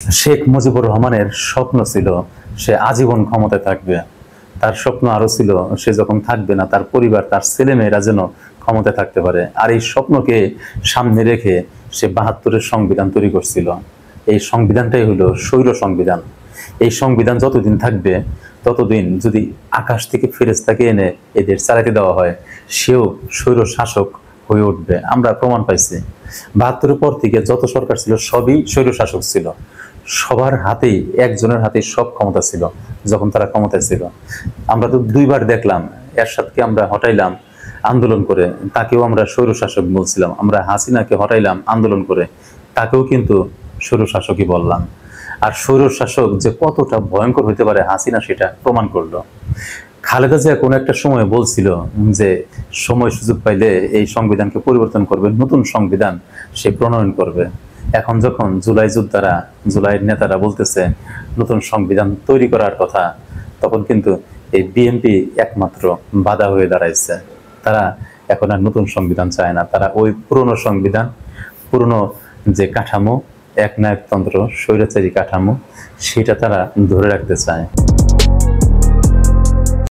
শেখ মুজিবুর রহমানের স্বপ্ন ছিল সে আজীবন ক্ষমতায় থাকবে। তার স্বপ্ন আরো ছিল সে যখন থাকবে না তার পরিবার তার ছেলেমেয়েরা যেন ক্ষমতায় থাকতে পারে। আর এই স্বপ্নকে সামনে রেখে সে ৭২-এর সংবিধান তৈরি করছিল। এই সংবিধানটাই হলো স্বৈর সংবিধান। এই সংবিধান যতদিন থাকবে ততদিন যদি আকাশ থেকে ফেরেশতাকে এনে এদের চালাতে দেওয়া হয় সেও স্বৈর শাসক হয়ে উঠবে। আমরা প্রমাণ পাইছি ৭২-এর পর থেকে যত সরকার ছিল সবই স্বৈর শাসক ছিল। সবার হাতেই একজনের হাতেই সব ক্ষমতা ছিল যখন তারা ক্ষমতায় ছিল। আমরা তো দুইবার দেখলাম, এরশাদকে আমরা হটাইলাম আন্দোলন করে, তাকেও আমরা স্বৈরশাসক বলছিলাম। আমরা হাসিনাকে হটাইলাম আন্দোলন করে, তাকেও কিন্তু স্বৈরশাসকই বললাম। আর স্বৈরশাসক যে কতটা ভয়ঙ্কর হতে পারে হাসিনা সেটা প্রমাণ করলো। খালেদা জিয়া কোনো একটা সময় বলছিল যে সময় সুযোগ পাইলে এই সংবিধানকে পরিবর্তন করবে, নতুন সংবিধান সে প্রণয়ন করবে। এখন যখন জুলাই যোদ্ধারা, জুলাইয়ের নেতারা বলতেছে নতুন সংবিধান তৈরি করার কথা, তখন কিন্তু এই বিএনপি একমাত্র বাধা হয়ে দাঁড়াইছে। তারা এখন আর নতুন সংবিধান চায় না, তারা ওই পুরনো সংবিধান, পুরনো যে কাঠামো, একনায়কতন্ত্র, স্বৈরাচারী কাঠামো, সেটা তারা ধরে রাখতে চায়।